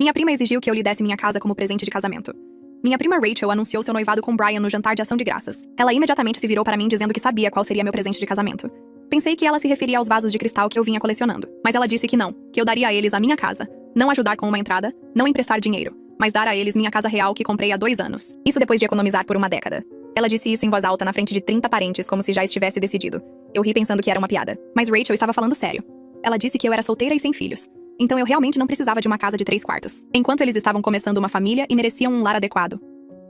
Minha prima exigiu que eu lhe desse minha casa como presente de casamento. Minha prima Rachel anunciou seu noivado com Brian no jantar de ação de graças. Ela imediatamente se virou para mim dizendo que sabia qual seria meu presente de casamento. Pensei que ela se referia aos vasos de cristal que eu vinha colecionando, mas ela disse que não, que eu daria a eles a minha casa, não ajudar com uma entrada, não emprestar dinheiro, mas dar a eles minha casa real que comprei há 2 anos. Isso depois de economizar por uma década. Ela disse isso em voz alta na frente de 30 parentes, como se já estivesse decidido. Eu ri pensando que era uma piada. Mas Rachel estava falando sério. Ela disse que eu era solteira e sem filhos. Então eu realmente não precisava de uma casa de 3 quartos. Enquanto eles estavam começando uma família e mereciam um lar adequado.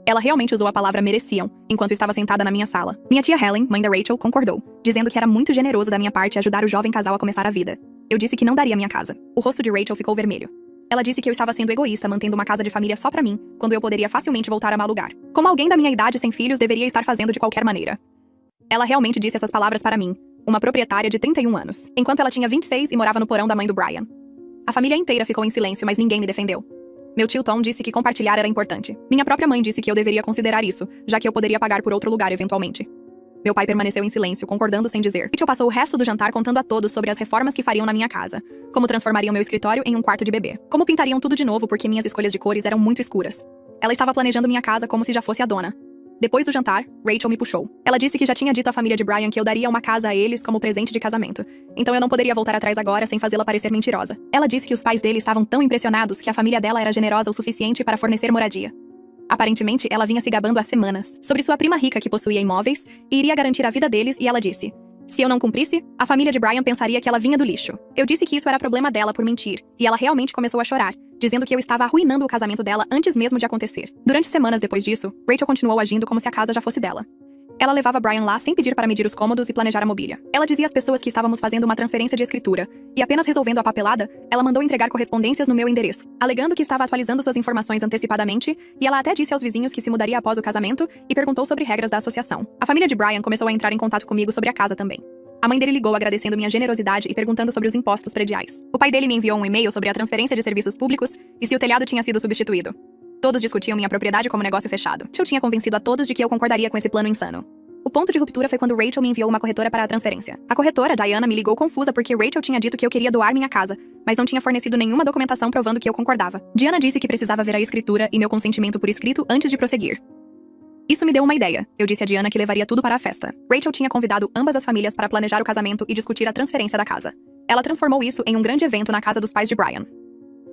Ela realmente usou a palavra mereciam, enquanto estava sentada na minha sala. Minha tia Helen, mãe da Rachel, concordou, dizendo que era muito generoso da minha parte ajudar o jovem casal a começar a vida. Eu disse que não daria minha casa. O rosto de Rachel ficou vermelho. Ela disse que eu estava sendo egoísta mantendo uma casa de família só pra mim, quando eu poderia facilmente voltar a mau lugar. Como alguém da minha idade sem filhos deveria estar fazendo de qualquer maneira. Ela realmente disse essas palavras para mim, uma proprietária de 31 anos, enquanto ela tinha 26 e morava no porão da mãe do Brian. A família inteira ficou em silêncio, mas ninguém me defendeu. Meu tio Tom disse que compartilhar era importante. Minha própria mãe disse que eu deveria considerar isso, já que eu poderia pagar por outro lugar eventualmente. Meu pai permaneceu em silêncio, concordando sem dizer. Rachel passou o resto do jantar contando a todos sobre as reformas que fariam na minha casa. Como transformariam meu escritório em um quarto de bebê. Como pintariam tudo de novo porque minhas escolhas de cores eram muito escuras. Ela estava planejando minha casa como se já fosse a dona. Depois do jantar, Rachel me puxou. Ela disse que já tinha dito à família de Brian que eu daria uma casa a eles como presente de casamento. Então eu não poderia voltar atrás agora sem fazê-la parecer mentirosa. Ela disse que os pais dele estavam tão impressionados que a família dela era generosa o suficiente para fornecer moradia. Aparentemente, ela vinha se gabando há semanas sobre sua prima rica que possuía imóveis e iria garantir a vida deles, e ela disse: se eu não cumprisse, a família de Brian pensaria que ela vinha do lixo. Eu disse que isso era problema dela por mentir, e ela realmente começou a chorar, dizendo que eu estava arruinando o casamento dela antes mesmo de acontecer. Durante semanas depois disso, Rachel continuou agindo como se a casa já fosse dela. Ela levava Brian lá sem pedir para medir os cômodos e planejar a mobília. Ela dizia às pessoas que estávamos fazendo uma transferência de escritura, e apenas resolvendo a papelada, ela mandou entregar correspondências no meu endereço, alegando que estava atualizando suas informações antecipadamente, e ela até disse aos vizinhos que se mudaria após o casamento e perguntou sobre regras da associação. A família de Brian começou a entrar em contato comigo sobre a casa também. A mãe dele ligou agradecendo minha generosidade e perguntando sobre os impostos prediais. O pai dele me enviou um e-mail sobre a transferência de serviços públicos e se o telhado tinha sido substituído. Todos discutiam minha propriedade como negócio fechado. Eu tinha convencido a todos de que eu concordaria com esse plano insano. O ponto de ruptura foi quando Rachel me enviou uma corretora para a transferência. A corretora, Diana, me ligou confusa porque Rachel tinha dito que eu queria doar minha casa, mas não tinha fornecido nenhuma documentação provando que eu concordava. Diana disse que precisava ver a escritura e meu consentimento por escrito antes de prosseguir. Isso me deu uma ideia. Eu disse a Diana que levaria tudo para a festa. Rachel tinha convidado ambas as famílias para planejar o casamento e discutir a transferência da casa. Ela transformou isso em um grande evento na casa dos pais de Brian.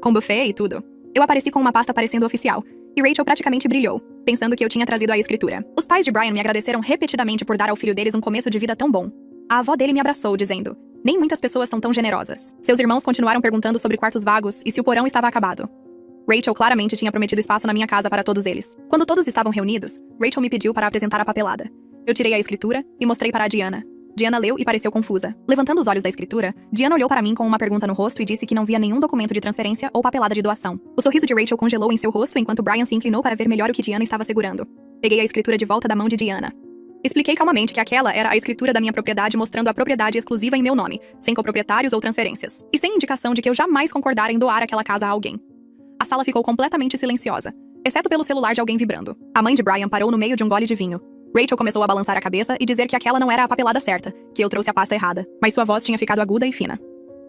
Com buffet e tudo. Eu apareci com uma pasta parecendo oficial, e Rachel praticamente brilhou, pensando que eu tinha trazido a escritura. Os pais de Brian me agradeceram repetidamente por dar ao filho deles um começo de vida tão bom. A avó dele me abraçou, dizendo: nem muitas pessoas são tão generosas. Seus irmãos continuaram perguntando sobre quartos vagos e se o porão estava acabado. Rachel claramente tinha prometido espaço na minha casa para todos eles. Quando todos estavam reunidos, Rachel me pediu para apresentar a papelada. Eu tirei a escritura e mostrei para a Diana. Diana leu e pareceu confusa. Levantando os olhos da escritura, Diana olhou para mim com uma pergunta no rosto e disse que não via nenhum documento de transferência ou papelada de doação. O sorriso de Rachel congelou em seu rosto enquanto Brian se inclinou para ver melhor o que Diana estava segurando. Peguei a escritura de volta da mão de Diana. Expliquei calmamente que aquela era a escritura da minha propriedade mostrando a propriedade exclusiva em meu nome, sem coproprietários ou transferências, e sem indicação de que eu jamais concordara em doar aquela casa a alguém. A sala ficou completamente silenciosa, exceto pelo celular de alguém vibrando. A mãe de Brian parou no meio de um gole de vinho. Rachel começou a balançar a cabeça e dizer que aquela não era a papelada certa, que eu trouxe a pasta errada, mas sua voz tinha ficado aguda e fina.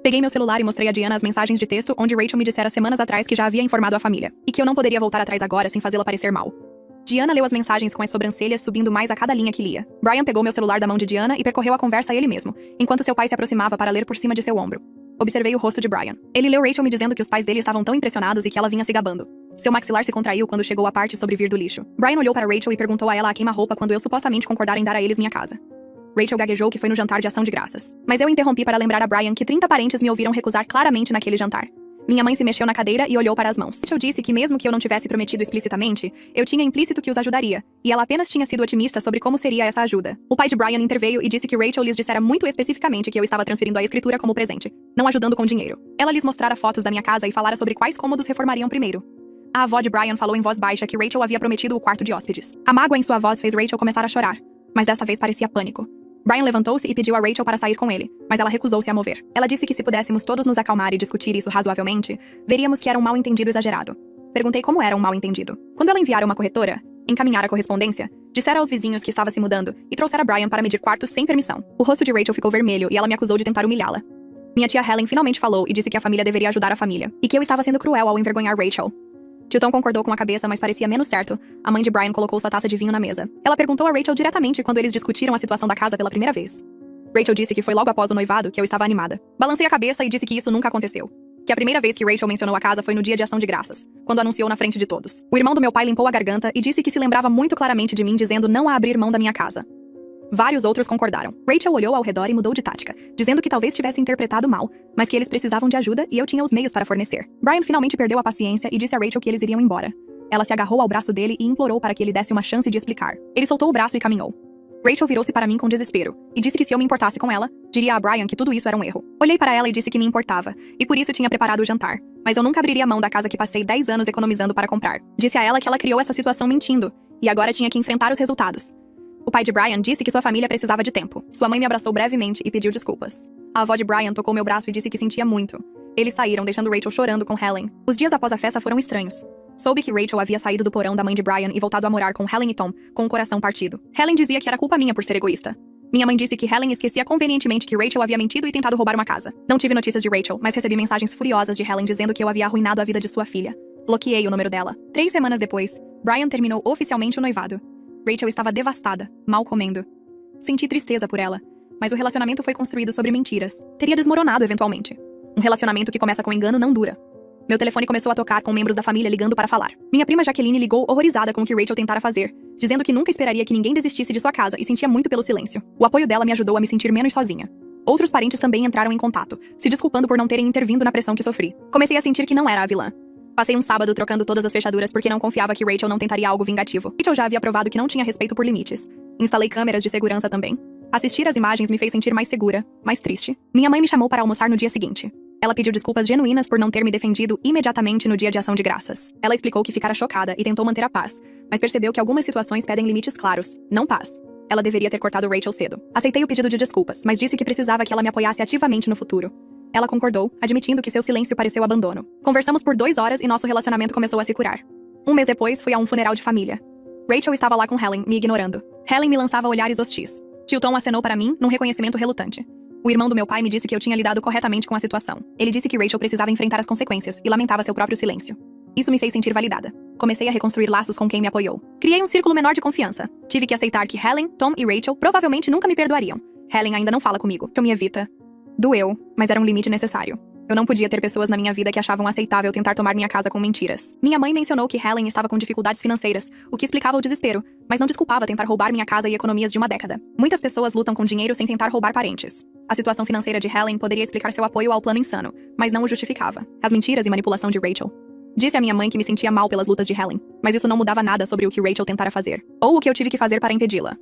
Peguei meu celular e mostrei a Diana as mensagens de texto onde Rachel me dissera semanas atrás que já havia informado a família, e que eu não poderia voltar atrás agora sem fazê-la parecer mal. Diana leu as mensagens com as sobrancelhas subindo mais a cada linha que lia. Brian pegou meu celular da mão de Diana e percorreu a conversa ele mesmo, enquanto seu pai se aproximava para ler por cima de seu ombro. Observei o rosto de Brian. Ele leu Rachel me dizendo que os pais dele estavam tão impressionados e que ela vinha se gabando. Seu maxilar se contraiu quando chegou a parte sobre vir do lixo. Brian olhou para Rachel e perguntou a ela a queima-roupa quando eu supostamente concordara em dar a eles minha casa. Rachel gaguejou que foi no jantar de ação de graças. Mas eu interrompi para lembrar a Brian que 30 parentes me ouviram recusar claramente naquele jantar. Minha mãe se mexeu na cadeira e olhou para as mãos. Rachel disse que mesmo que eu não tivesse prometido explicitamente, eu tinha implícito que os ajudaria, e ela apenas tinha sido otimista sobre como seria essa ajuda. O pai de Brian interveio e disse que Rachel lhes dissera muito especificamente que eu estava transferindo a escritura como presente, não ajudando com dinheiro. Ela lhes mostrara fotos da minha casa e falara sobre quais cômodos reformariam primeiro. A avó de Brian falou em voz baixa que Rachel havia prometido o quarto de hóspedes. A mágoa em sua voz fez Rachel começar a chorar, mas desta vez parecia pânico. Brian levantou-se e pediu a Rachel para sair com ele, mas ela recusou-se a mover. Ela disse que se pudéssemos todos nos acalmar e discutir isso razoavelmente, veríamos que era um mal-entendido exagerado. Perguntei como era um mal-entendido. Quando ela enviara uma corretora, encaminhar a correspondência, dissera aos vizinhos que estava se mudando e trouxera Brian para medir quartos sem permissão. O rosto de Rachel ficou vermelho e ela me acusou de tentar humilhá-la. Minha tia Helen finalmente falou e disse que a família deveria ajudar a família, e que eu estava sendo cruel ao envergonhar Rachel. Tio Tom concordou com a cabeça, mas parecia menos certo. A mãe de Brian colocou sua taça de vinho na mesa. Ela perguntou a Rachel diretamente quando eles discutiram a situação da casa pela primeira vez. Rachel disse que foi logo após o noivado que eu estava animada. Balancei a cabeça e disse que isso nunca aconteceu. Que a primeira vez que Rachel mencionou a casa foi no dia de ação de graças, quando anunciou na frente de todos. O irmão do meu pai limpou a garganta e disse que se lembrava muito claramente de mim dizendo não a abrir mão da minha casa. Vários outros concordaram. Rachel olhou ao redor e mudou de tática, dizendo que talvez tivesse interpretado mal, mas que eles precisavam de ajuda e eu tinha os meios para fornecer. Brian finalmente perdeu a paciência e disse a Rachel que eles iriam embora. Ela se agarrou ao braço dele e implorou para que ele desse uma chance de explicar. Ele soltou o braço e caminhou. Rachel virou-se para mim com desespero, e disse que se eu me importasse com ela, diria a Brian que tudo isso era um erro. Olhei para ela e disse que me importava, e por isso tinha preparado o jantar. Mas eu nunca abriria mão da casa que passei 10 anos economizando para comprar. Disse a ela que ela criou essa situação mentindo, e agora tinha que enfrentar os resultados. O pai de Brian disse que sua família precisava de tempo. Sua mãe me abraçou brevemente e pediu desculpas. A avó de Brian tocou meu braço e disse que sentia muito. Eles saíram, deixando Rachel chorando com Helen. Os dias após a festa foram estranhos. Soube que Rachel havia saído do porão da mãe de Brian e voltado a morar com Helen e Tom, com o coração partido. Helen dizia que era culpa minha por ser egoísta. Minha mãe disse que Helen esquecia convenientemente que Rachel havia mentido e tentado roubar uma casa. Não tive notícias de Rachel, mas recebi mensagens furiosas de Helen dizendo que eu havia arruinado a vida de sua filha. Bloqueei o número dela. 3 semanas depois, Brian terminou oficialmente o noivado. Rachel estava devastada, mal comendo. Senti tristeza por ela, mas o relacionamento foi construído sobre mentiras. Teria desmoronado eventualmente. Um relacionamento que começa com engano não dura. Meu telefone começou a tocar com membros da família ligando para falar. Minha prima Jaqueline ligou horrorizada com o que Rachel tentara fazer, dizendo que nunca esperaria que ninguém desistisse de sua casa e sentia muito pelo silêncio. O apoio dela me ajudou a me sentir menos sozinha. Outros parentes também entraram em contato, se desculpando por não terem intervindo na pressão que sofri. Comecei a sentir que não era a vilã. Passei um sábado trocando todas as fechaduras porque não confiava que Rachel não tentaria algo vingativo. Rachel já havia provado que não tinha respeito por limites. Instalei câmeras de segurança também. Assistir às imagens me fez sentir mais segura, mais triste. Minha mãe me chamou para almoçar no dia seguinte. Ela pediu desculpas genuínas por não ter me defendido imediatamente no dia de ação de graças. Ela explicou que ficara chocada e tentou manter a paz, mas percebeu que algumas situações pedem limites claros, não paz. Ela deveria ter cortado Rachel cedo. Aceitei o pedido de desculpas, mas disse que precisava que ela me apoiasse ativamente no futuro. Ela concordou, admitindo que seu silêncio pareceu abandono. Conversamos por 2 horas e nosso relacionamento começou a se curar. 1 mês depois, fui a um funeral de família. Rachel estava lá com Helen, me ignorando. Helen me lançava olhares hostis. Tio Tom acenou para mim, num reconhecimento relutante. O irmão do meu pai me disse que eu tinha lidado corretamente com a situação. Ele disse que Rachel precisava enfrentar as consequências e lamentava seu próprio silêncio. Isso me fez sentir validada. Comecei a reconstruir laços com quem me apoiou. Criei um círculo menor de confiança. Tive que aceitar que Helen, Tom e Rachel provavelmente nunca me perdoariam. Helen ainda não fala comigo. Eu me evita. Doeu, mas era um limite necessário. Eu não podia ter pessoas na minha vida que achavam aceitável tentar tomar minha casa com mentiras. Minha mãe mencionou que Helen estava com dificuldades financeiras, o que explicava o desespero, mas não desculpava tentar roubar minha casa e economias de uma década. Muitas pessoas lutam com dinheiro sem tentar roubar parentes. A situação financeira de Helen poderia explicar seu apoio ao plano insano, mas não o justificava. As mentiras e manipulação de Rachel. Disse à minha mãe que me sentia mal pelas lutas de Helen, mas isso não mudava nada sobre o que Rachel tentara fazer, ou o que eu tive que fazer para impedi-la.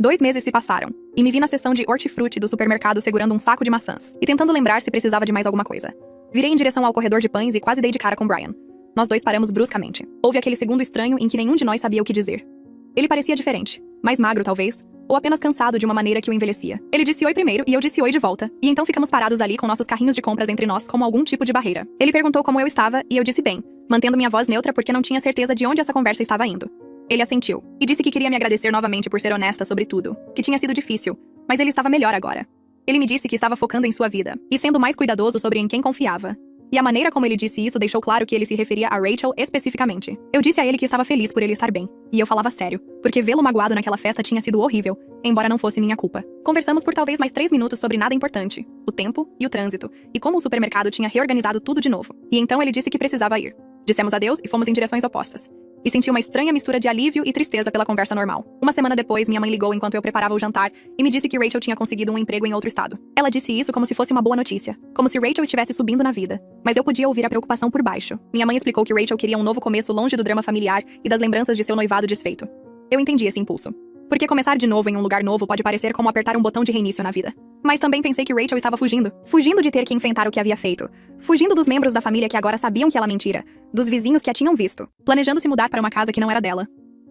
2 meses se passaram, e me vi na seção de hortifruti do supermercado segurando um saco de maçãs, e tentando lembrar se precisava de mais alguma coisa. Virei em direção ao corredor de pães e quase dei de cara com Brian. Nós dois paramos bruscamente. Houve aquele segundo estranho em que nenhum de nós sabia o que dizer. Ele parecia diferente, mais magro talvez, ou apenas cansado de uma maneira que o envelhecia. Ele disse oi primeiro e eu disse oi de volta, e então ficamos parados ali com nossos carrinhos de compras entre nós como algum tipo de barreira. Ele perguntou como eu estava e eu disse bem, mantendo minha voz neutra porque não tinha certeza de onde essa conversa estava indo. Ele assentiu, e disse que queria me agradecer novamente por ser honesta sobre tudo, que tinha sido difícil, mas ele estava melhor agora. Ele me disse que estava focando em sua vida, e sendo mais cuidadoso sobre em quem confiava. E a maneira como ele disse isso deixou claro que ele se referia a Rachel especificamente. Eu disse a ele que estava feliz por ele estar bem, e eu falava sério, porque vê-lo magoado naquela festa tinha sido horrível, embora não fosse minha culpa. Conversamos por talvez mais 3 minutos sobre nada importante, o tempo e o trânsito, e como o supermercado tinha reorganizado tudo de novo. E então ele disse que precisava ir. Dissemos adeus e fomos em direções opostas. E senti uma estranha mistura de alívio e tristeza pela conversa normal. 1 semana depois, minha mãe ligou enquanto eu preparava o jantar e me disse que Rachel tinha conseguido um emprego em outro estado. Ela disse isso como se fosse uma boa notícia, como se Rachel estivesse subindo na vida. Mas eu podia ouvir a preocupação por baixo. Minha mãe explicou que Rachel queria um novo começo longe do drama familiar e das lembranças de seu noivado desfeito. Eu entendi esse impulso. Porque começar de novo em um lugar novo pode parecer como apertar um botão de reinício na vida. Mas também pensei que Rachel estava fugindo. Fugindo de ter que enfrentar o que havia feito. Fugindo dos membros da família que agora sabiam que ela mentira. Dos vizinhos que a tinham visto. Planejando se mudar para uma casa que não era dela.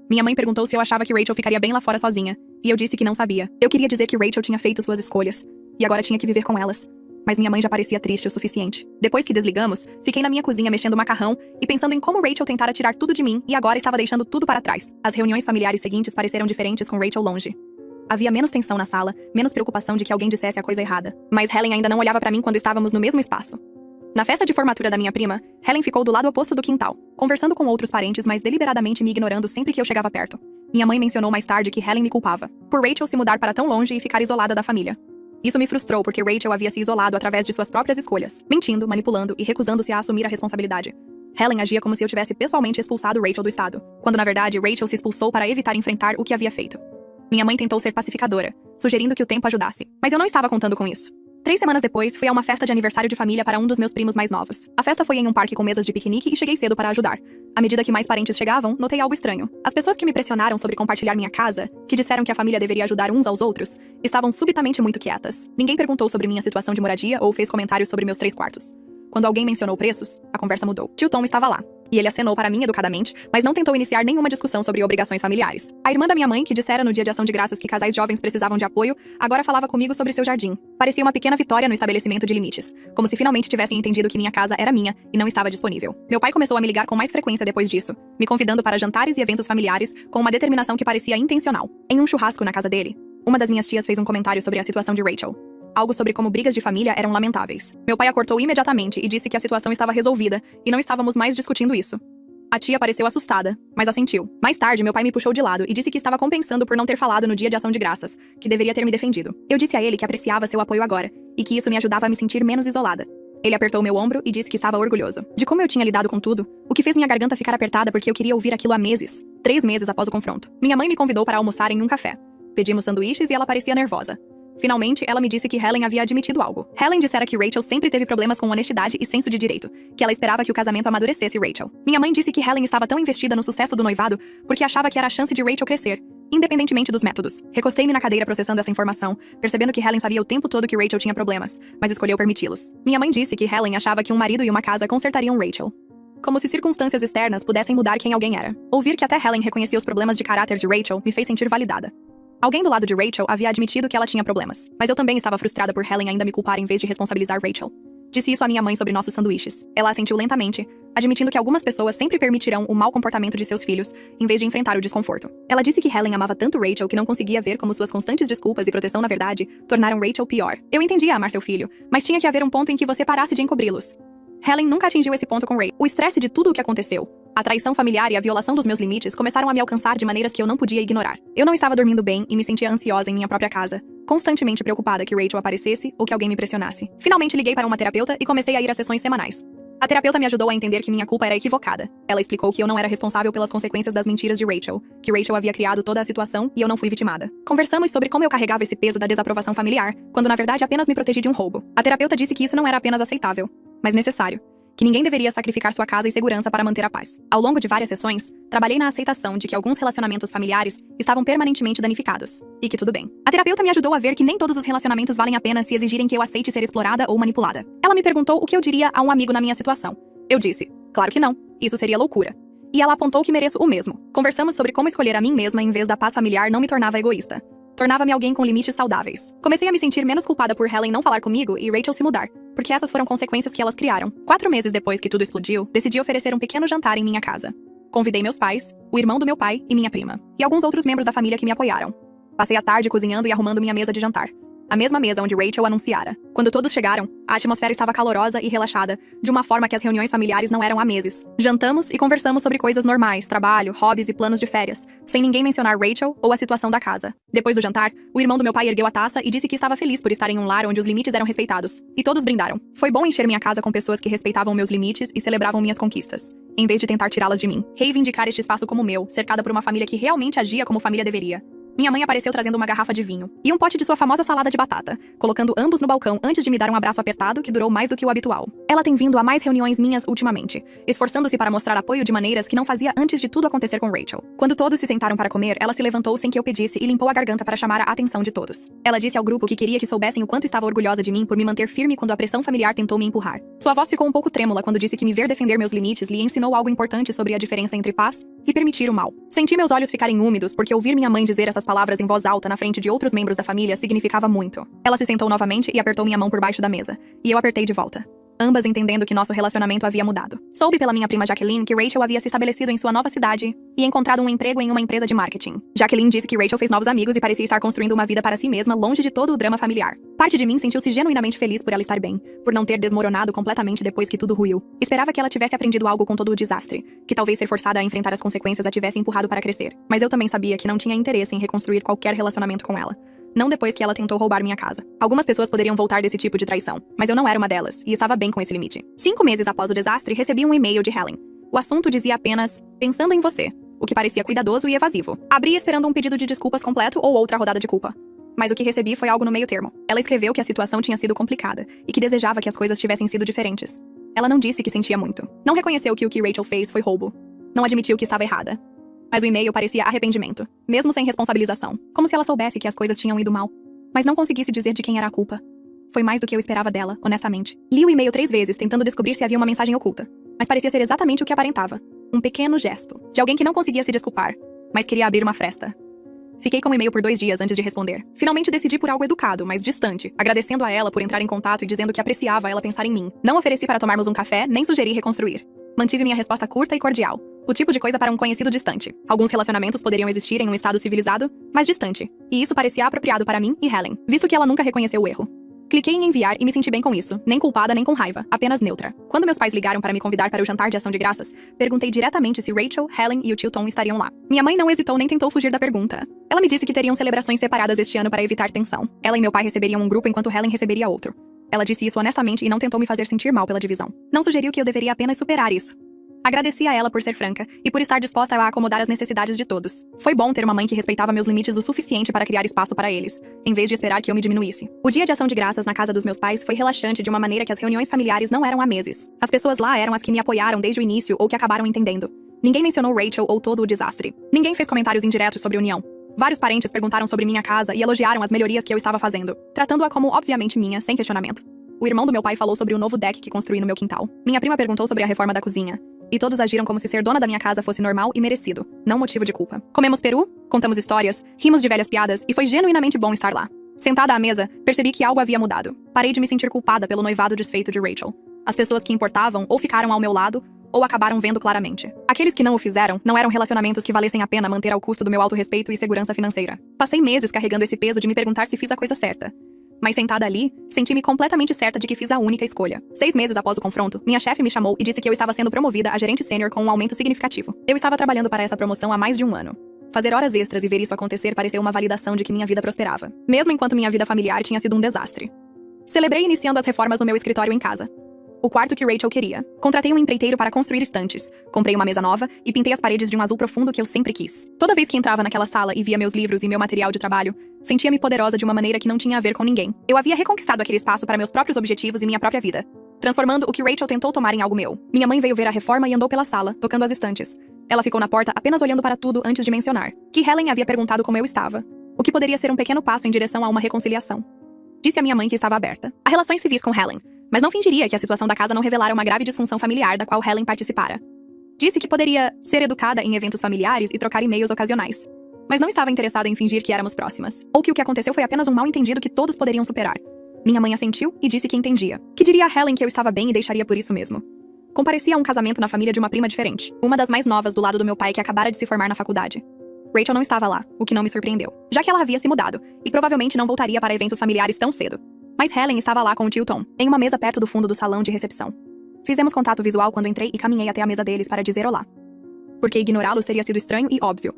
Minha mãe perguntou se eu achava que Rachel ficaria bem lá fora sozinha. E eu disse que não sabia. Eu queria dizer que Rachel tinha feito suas escolhas. E agora tinha que viver com elas. Mas minha mãe já parecia triste o suficiente. Depois que desligamos, fiquei na minha cozinha mexendo macarrão e pensando em como Rachel tentara tirar tudo de mim e agora estava deixando tudo para trás. As reuniões familiares seguintes pareceram diferentes com Rachel longe. Havia menos tensão na sala, menos preocupação de que alguém dissesse a coisa errada. Mas Helen ainda não olhava pra mim quando estávamos no mesmo espaço. Na festa de formatura da minha prima, Helen ficou do lado oposto do quintal, conversando com outros parentes, mas deliberadamente me ignorando sempre que eu chegava perto. Minha mãe mencionou mais tarde que Helen me culpava por Rachel se mudar para tão longe e ficar isolada da família. Isso me frustrou porque Rachel havia se isolado através de suas próprias escolhas, mentindo, manipulando e recusando-se a assumir a responsabilidade. Helen agia como se eu tivesse pessoalmente expulsado Rachel do estado, quando na verdade Rachel se expulsou para evitar enfrentar o que havia feito. Minha mãe tentou ser pacificadora, sugerindo que o tempo ajudasse, mas eu não estava contando com isso. 3 semanas depois, fui a uma festa de aniversário de família para um dos meus primos mais novos. A festa foi em um parque com mesas de piquenique e cheguei cedo para ajudar. À medida que mais parentes chegavam, notei algo estranho. As pessoas que me pressionaram sobre compartilhar minha casa, que disseram que a família deveria ajudar uns aos outros, estavam subitamente muito quietas. Ninguém perguntou sobre minha situação de moradia ou fez comentários sobre meus 3 quartos. Quando alguém mencionou preços, a conversa mudou. Tio Tom estava lá, e ele acenou para mim educadamente, mas não tentou iniciar nenhuma discussão sobre obrigações familiares. A irmã da minha mãe, que dissera no dia de ação de graças que casais jovens precisavam de apoio, agora falava comigo sobre seu jardim. Parecia uma pequena vitória no estabelecimento de limites, como se finalmente tivessem entendido que minha casa era minha e não estava disponível. Meu pai começou a me ligar com mais frequência depois disso, me convidando para jantares e eventos familiares com uma determinação que parecia intencional. Em um churrasco na casa dele, uma das minhas tias fez um comentário sobre a situação de Rachel. Algo sobre como brigas de família eram lamentáveis. Meu pai a cortou imediatamente e disse que a situação estava resolvida e não estávamos mais discutindo isso. A tia pareceu assustada, mas assentiu. Mais tarde, meu pai me puxou de lado e disse que estava compensando por não ter falado no dia de ação de graças, que deveria ter me defendido. Eu disse a ele que apreciava seu apoio agora, e que isso me ajudava a me sentir menos isolada. Ele apertou meu ombro e disse que estava orgulhoso de como eu tinha lidado com tudo, o que fez minha garganta ficar apertada porque eu queria ouvir aquilo há meses. 3 meses após o confronto. Minha mãe me convidou para almoçar em um café. Pedimos sanduíches e ela parecia nervosa. Finalmente, ela me disse que Helen havia admitido algo. Helen dissera que Rachel sempre teve problemas com honestidade e senso de direito, que ela esperava que o casamento amadurecesse Rachel. Minha mãe disse que Helen estava tão investida no sucesso do noivado porque achava que era a chance de Rachel crescer, independentemente dos métodos. Recostei-me na cadeira processando essa informação, percebendo que Helen sabia o tempo todo que Rachel tinha problemas, mas escolheu permiti-los. Minha mãe disse que Helen achava que um marido e uma casa consertariam Rachel. Como se circunstâncias externas pudessem mudar quem alguém era. Ouvir que até Helen reconhecia os problemas de caráter de Rachel me fez sentir validada. Alguém do lado de Rachel havia admitido que ela tinha problemas, mas eu também estava frustrada por Helen ainda me culpar em vez de responsabilizar Rachel. Disse isso à minha mãe sobre nossos sanduíches. Ela assentiu lentamente, admitindo que algumas pessoas sempre permitirão o mau comportamento de seus filhos, em vez de enfrentar o desconforto. Ela disse que Helen amava tanto Rachel que não conseguia ver como suas constantes desculpas e proteção na verdade tornaram Rachel pior. Eu entendia amar seu filho, mas tinha que haver um ponto em que você parasse de encobri-los. Helen nunca atingiu esse ponto com Rachel. O estresse de tudo o que aconteceu, a traição familiar e a violação dos meus limites começaram a me alcançar de maneiras que eu não podia ignorar. Eu não estava dormindo bem e me sentia ansiosa em minha própria casa, constantemente preocupada que Rachel aparecesse ou que alguém me pressionasse. Finalmente liguei para uma terapeuta e comecei a ir a sessões semanais. A terapeuta me ajudou a entender que minha culpa era equivocada. Ela explicou que eu não era responsável pelas consequências das mentiras de Rachel, que Rachel havia criado toda a situação e eu não fui vitimada. Conversamos sobre como eu carregava esse peso da desaprovação familiar, quando na verdade apenas me protegi de um roubo. A terapeuta disse que isso não era apenas aceitável, mas necessário. Que ninguém deveria sacrificar sua casa e segurança para manter a paz. Ao longo de várias sessões, trabalhei na aceitação de que alguns relacionamentos familiares estavam permanentemente danificados, e que tudo bem. A terapeuta me ajudou a ver que nem todos os relacionamentos valem a pena se exigirem que eu aceite ser explorada ou manipulada. Ela me perguntou o que eu diria a um amigo na minha situação. Eu disse, claro que não, isso seria loucura. E ela apontou que mereço o mesmo. Conversamos sobre como escolher a mim mesma em vez da paz familiar não me tornava egoísta. Tornava-me alguém com limites saudáveis. Comecei a me sentir menos culpada por Helen não falar comigo e Rachel se mudar, porque essas foram consequências que elas criaram. 4 meses depois que tudo explodiu, decidi oferecer um pequeno jantar em minha casa. Convidei meus pais, o irmão do meu pai e minha prima, e alguns outros membros da família que me apoiaram. Passei a tarde cozinhando e arrumando minha mesa de jantar. A mesma mesa onde Rachel anunciara. Quando todos chegaram, a atmosfera estava calorosa e relaxada, de uma forma que as reuniões familiares não eram há meses. Jantamos e conversamos sobre coisas normais, trabalho, hobbies e planos de férias, sem ninguém mencionar Rachel ou a situação da casa. Depois do jantar, o irmão do meu pai ergueu a taça e disse que estava feliz por estar em um lar onde os limites eram respeitados. E todos brindaram. Foi bom encher minha casa com pessoas que respeitavam meus limites e celebravam minhas conquistas, em vez de tentar tirá-las de mim. Reivindicar este espaço como meu, cercada por uma família que realmente agia como família deveria. Minha mãe apareceu trazendo uma garrafa de vinho e um pote de sua famosa salada de batata, colocando ambos no balcão antes de me dar um abraço apertado que durou mais do que o habitual. Ela tem vindo a mais reuniões minhas ultimamente, esforçando-se para mostrar apoio de maneiras que não fazia antes de tudo acontecer com Rachel. Quando todos se sentaram para comer, ela se levantou sem que eu pedisse e limpou a garganta para chamar a atenção de todos. Ela disse ao grupo que queria que soubessem o quanto estava orgulhosa de mim por me manter firme quando a pressão familiar tentou me empurrar. Sua voz ficou um pouco trêmula quando disse que me ver defender meus limites lhe ensinou algo importante sobre a diferença entre paz e permitir o mal. Senti meus olhos ficarem úmidos porque ouvir minha mãe dizer essas palavras em voz alta na frente de outros membros da família significava muito. Ela se sentou novamente e apertou minha mão por baixo da mesa, e eu apertei de volta. Ambas entendendo que nosso relacionamento havia mudado. Soube pela minha prima Jacqueline que Rachel havia se estabelecido em sua nova cidade e encontrado um emprego em uma empresa de marketing. Jacqueline disse que Rachel fez novos amigos e parecia estar construindo uma vida para si mesma, longe de todo o drama familiar. Parte de mim sentiu-se genuinamente feliz por ela estar bem, por não ter desmoronado completamente depois que tudo ruiu. Esperava que ela tivesse aprendido algo com todo o desastre, que talvez ser forçada a enfrentar as consequências a tivesse empurrado para crescer. Mas eu também sabia que não tinha interesse em reconstruir qualquer relacionamento com ela. Não depois que ela tentou roubar minha casa. Algumas pessoas poderiam voltar desse tipo de traição, mas eu não era uma delas, e estava bem com esse limite. 5 meses após o desastre, recebi um e-mail de Helen. O assunto dizia apenas, pensando em você, o que parecia cuidadoso e evasivo. Abri esperando um pedido de desculpas completo ou outra rodada de culpa. Mas o que recebi foi algo no meio termo. Ela escreveu que a situação tinha sido complicada, e que desejava que as coisas tivessem sido diferentes. Ela não disse que sentia muito. Não reconheceu que o que Rachel fez foi roubo. Não admitiu que estava errada. Mas o e-mail parecia arrependimento, mesmo sem responsabilização. Como se ela soubesse que as coisas tinham ido mal, mas não conseguisse dizer de quem era a culpa. Foi mais do que eu esperava dela, honestamente. Li o e-mail 3 vezes, tentando descobrir se havia uma mensagem oculta. Mas parecia ser exatamente o que aparentava. Um pequeno gesto. De alguém que não conseguia se desculpar, mas queria abrir uma fresta. Fiquei com o e-mail por 2 dias antes de responder. Finalmente decidi por algo educado, mas distante, agradecendo a ela por entrar em contato e dizendo que apreciava ela pensar em mim. Não ofereci para tomarmos um café, nem sugeri reconstruir. Mantive minha resposta curta e cordial. O tipo de coisa para um conhecido distante. Alguns relacionamentos poderiam existir em um estado civilizado, mas distante. E isso parecia apropriado para mim e Helen, visto que ela nunca reconheceu o erro. Cliquei em enviar e me senti bem com isso, nem culpada nem com raiva, apenas neutra. Quando meus pais ligaram para me convidar para o jantar de ação de graças, perguntei diretamente se Rachel, Helen e o tio Tom estariam lá. Minha mãe não hesitou nem tentou fugir da pergunta. Ela me disse que teriam celebrações separadas este ano para evitar tensão. Ela e meu pai receberiam um grupo enquanto Helen receberia outro. Ela disse isso honestamente e não tentou me fazer sentir mal pela divisão. Não sugeriu que eu deveria apenas superar isso. Agradeci a ela por ser franca e por estar disposta a acomodar as necessidades de todos. Foi bom ter uma mãe que respeitava meus limites o suficiente para criar espaço para eles, em vez de esperar que eu me diminuísse. O dia de ação de graças na casa dos meus pais foi relaxante de uma maneira que as reuniões familiares não eram há meses. As pessoas lá eram as que me apoiaram desde o início ou que acabaram entendendo. Ninguém mencionou Rachel ou todo o desastre. Ninguém fez comentários indiretos sobre a união. Vários parentes perguntaram sobre minha casa e elogiaram as melhorias que eu estava fazendo, tratando-a como obviamente minha, sem questionamento. O irmão do meu pai falou sobre o novo deck que construí no meu quintal. Minha prima perguntou sobre a reforma da cozinha. E todos agiram como se ser dona da minha casa fosse normal e merecido, não motivo de culpa. Comemos peru, contamos histórias, rimos de velhas piadas e foi genuinamente bom estar lá. Sentada à mesa, percebi que algo havia mudado. Parei de me sentir culpada pelo noivado desfeito de Rachel. As pessoas que importavam ou ficaram ao meu lado, ou acabaram vendo claramente. Aqueles que não o fizeram não eram relacionamentos que valessem a pena manter ao custo do meu autorrespeito e segurança financeira. Passei meses carregando esse peso de me perguntar se fiz a coisa certa. Mas sentada ali, senti-me completamente certa de que fiz a única escolha. 6 meses após o confronto, minha chefe me chamou e disse que eu estava sendo promovida a gerente sênior com um aumento significativo. Eu estava trabalhando para essa promoção há mais de 1 ano. Fazer horas extras e ver isso acontecer pareceu uma validação de que minha vida prosperava, mesmo enquanto minha vida familiar tinha sido um desastre. Celebrei iniciando as reformas no meu escritório em casa. O quarto que Rachel queria. Contratei um empreiteiro para construir estantes. Comprei uma mesa nova e pintei as paredes de um azul profundo que eu sempre quis. Toda vez que entrava naquela sala e via meus livros e meu material de trabalho, sentia-me poderosa de uma maneira que não tinha a ver com ninguém. Eu havia reconquistado aquele espaço para meus próprios objetivos e minha própria vida, transformando o que Rachel tentou tomar em algo meu. Minha mãe veio ver a reforma e andou pela sala, tocando as estantes. Ela ficou na porta apenas olhando para tudo antes de mencionar que Helen havia perguntado como eu estava, o que poderia ser um pequeno passo em direção a uma reconciliação. Disse a minha mãe que estava aberta a relações civis com Helen, mas não fingiria que a situação da casa não revelara uma grave disfunção familiar da qual Helen participara. Disse que poderia ser educada em eventos familiares e trocar e-mails ocasionais, mas não estava interessada em fingir que éramos próximas, ou que o que aconteceu foi apenas um mal-entendido que todos poderiam superar. Minha mãe assentiu e disse que entendia, que diria a Helen que eu estava bem e deixaria por isso mesmo. Comparecia a um casamento na família de uma prima diferente, uma das mais novas do lado do meu pai que acabara de se formar na faculdade. Rachel não estava lá, o que não me surpreendeu, já que ela havia se mudado, e provavelmente não voltaria para eventos familiares tão cedo. Mas Helen estava lá com o tio Tom, em uma mesa perto do fundo do salão de recepção. Fizemos contato visual quando entrei e caminhei até a mesa deles para dizer olá. Porque ignorá-los teria sido estranho e óbvio.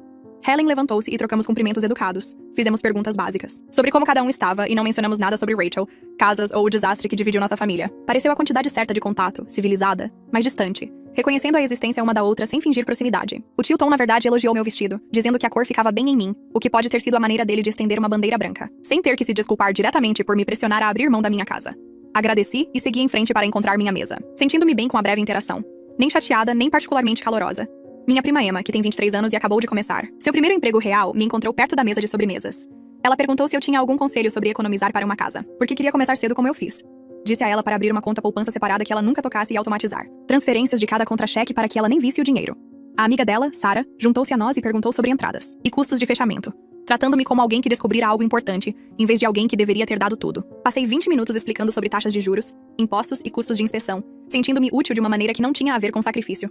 Helen levantou-se e trocamos cumprimentos educados. Fizemos perguntas básicas sobre como cada um estava e não mencionamos nada sobre Rachel, casas ou o desastre que dividiu nossa família. Pareceu a quantidade certa de contato, civilizada, mas distante, reconhecendo a existência uma da outra sem fingir proximidade. O tio Tom, na verdade, elogiou meu vestido, dizendo que a cor ficava bem em mim, o que pode ter sido a maneira dele de estender uma bandeira branca, sem ter que se desculpar diretamente por me pressionar a abrir mão da minha casa. Agradeci e segui em frente para encontrar minha mesa, sentindo-me bem com a breve interação. Nem chateada, nem particularmente calorosa. Minha prima Emma, que tem 23 anos e acabou de começar seu primeiro emprego real, me encontrou perto da mesa de sobremesas. Ela perguntou se eu tinha algum conselho sobre economizar para uma casa, porque queria começar cedo como eu fiz. Disse a ela para abrir uma conta poupança separada que ela nunca tocasse e automatizar. Transferências de cada contra-cheque para que ela nem visse o dinheiro. A amiga dela, Sarah, juntou-se a nós e perguntou sobre entradas e custos de fechamento, tratando-me como alguém que descobrira algo importante, em vez de alguém que deveria ter dado tudo. Passei 20 minutos explicando sobre taxas de juros, impostos e custos de inspeção, sentindo-me útil de uma maneira que não tinha a ver com sacrifício.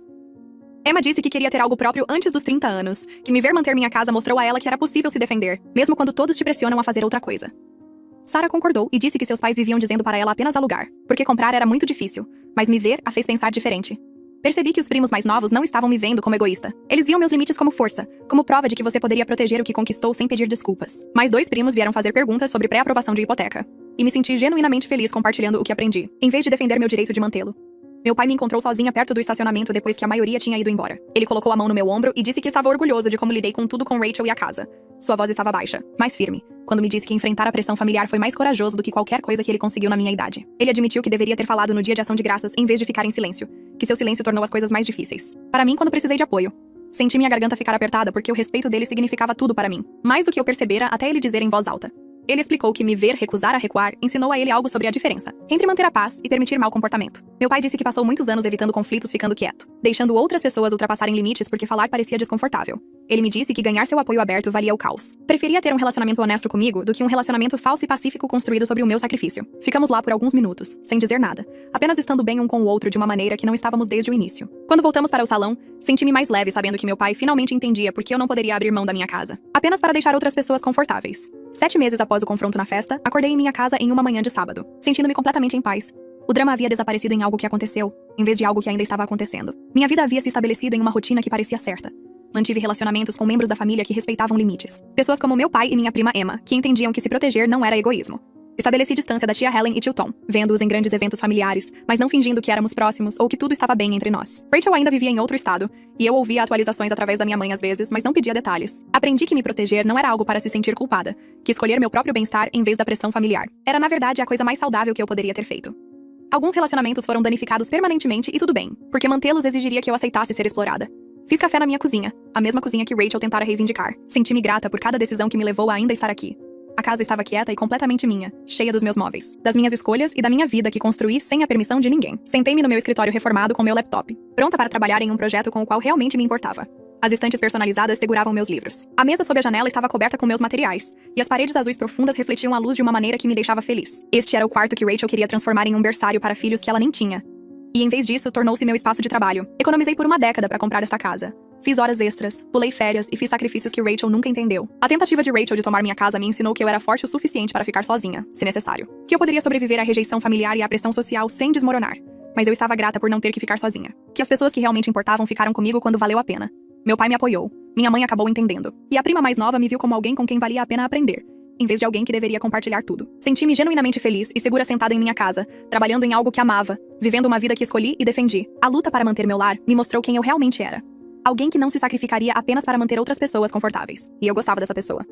Emma disse que queria ter algo próprio antes dos 30 anos, que me ver manter minha casa mostrou a ela que era possível se defender, mesmo quando todos te pressionam a fazer outra coisa. Sarah concordou e disse que seus pais viviam dizendo para ela apenas alugar, porque comprar era muito difícil, mas me ver a fez pensar diferente. Percebi que os primos mais novos não estavam me vendo como egoísta. Eles viam meus limites como força, como prova de que você poderia proteger o que conquistou sem pedir desculpas. Mais 2 primos vieram fazer perguntas sobre pré-aprovação de hipoteca. E me senti genuinamente feliz compartilhando o que aprendi, em vez de defender meu direito de mantê-lo. Meu pai me encontrou sozinha perto do estacionamento depois que a maioria tinha ido embora. Ele colocou a mão no meu ombro e disse que estava orgulhoso de como lidei com tudo com Rachel e a casa. Sua voz estava baixa, mais firme, quando me disse que enfrentar a pressão familiar foi mais corajoso do que qualquer coisa que ele conseguiu na minha idade. Ele admitiu que deveria ter falado no dia de ação de graças em vez de ficar em silêncio, que seu silêncio tornou as coisas mais difíceis. Para mim, quando precisei de apoio. Senti minha garganta ficar apertada porque o respeito dele significava tudo para mim, mais do que eu percebera até ele dizer em voz alta. Ele explicou que me ver recusar a recuar ensinou a ele algo sobre a diferença entre manter a paz e permitir mau comportamento. Meu pai disse que passou muitos anos evitando conflitos ficando quieto, deixando outras pessoas ultrapassarem limites porque falar parecia desconfortável. Ele me disse que ganhar seu apoio aberto valia o caos. Preferia ter um relacionamento honesto comigo do que um relacionamento falso e pacífico construído sobre o meu sacrifício. Ficamos lá por alguns minutos, sem dizer nada, apenas estando bem um com o outro de uma maneira que não estávamos desde o início. Quando voltamos para o salão, senti-me mais leve sabendo que meu pai finalmente entendia por que eu não poderia abrir mão da minha casa, apenas para deixar outras pessoas confortáveis. 7 meses após o confronto na festa, acordei em minha casa em uma manhã de sábado, sentindo-me completamente em paz. O drama havia desaparecido em algo que aconteceu, em vez de algo que ainda estava acontecendo. Minha vida havia se estabelecido em uma rotina que parecia certa. Mantive relacionamentos com membros da família que respeitavam limites. Pessoas como meu pai e minha prima Emma, que entendiam que se proteger não era egoísmo. Estabeleci distância da tia Helen e tio Tom, vendo-os em grandes eventos familiares, mas não fingindo que éramos próximos ou que tudo estava bem entre nós. Rachel ainda vivia em outro estado, e eu ouvia atualizações através da minha mãe às vezes, mas não pedia detalhes. Aprendi que me proteger não era algo para se sentir culpada, que escolher meu próprio bem-estar em vez da pressão familiar. Era, na verdade, a coisa mais saudável que eu poderia ter feito. Alguns relacionamentos foram danificados permanentemente e tudo bem, porque mantê-los exigiria que eu aceitasse ser explorada. Fiz café na minha cozinha, a mesma cozinha que Rachel tentara reivindicar. Senti-me grata por cada decisão que me levou a ainda estar aqui. A casa estava quieta e completamente minha, cheia dos meus móveis, das minhas escolhas e da minha vida que construí sem a permissão de ninguém. Sentei-me no meu escritório reformado com meu laptop, pronta para trabalhar em um projeto com o qual realmente me importava. As estantes personalizadas seguravam meus livros. A mesa sob a janela estava coberta com meus materiais, e as paredes azuis profundas refletiam a luz de uma maneira que me deixava feliz. Este era o quarto que Rachel queria transformar em um berçário para filhos que ela nem tinha. E em vez disso, tornou-se meu espaço de trabalho. Economizei por uma década para comprar esta casa. Fiz horas extras, pulei férias e fiz sacrifícios que Rachel nunca entendeu. A tentativa de Rachel de tomar minha casa me ensinou que eu era forte o suficiente para ficar sozinha, se necessário. Que eu poderia sobreviver à rejeição familiar e à pressão social sem desmoronar. Mas eu estava grata por não ter que ficar sozinha. Que as pessoas que realmente importavam ficaram comigo quando valeu a pena. Meu pai me apoiou. Minha mãe acabou entendendo. E a prima mais nova me viu como alguém com quem valia a pena aprender, em vez de alguém que deveria compartilhar tudo. Senti-me genuinamente feliz e segura sentada em minha casa, trabalhando em algo que amava, vivendo uma vida que escolhi e defendi. A luta para manter meu lar me mostrou quem eu realmente era. Alguém que não se sacrificaria apenas para manter outras pessoas confortáveis. E eu gostava dessa pessoa.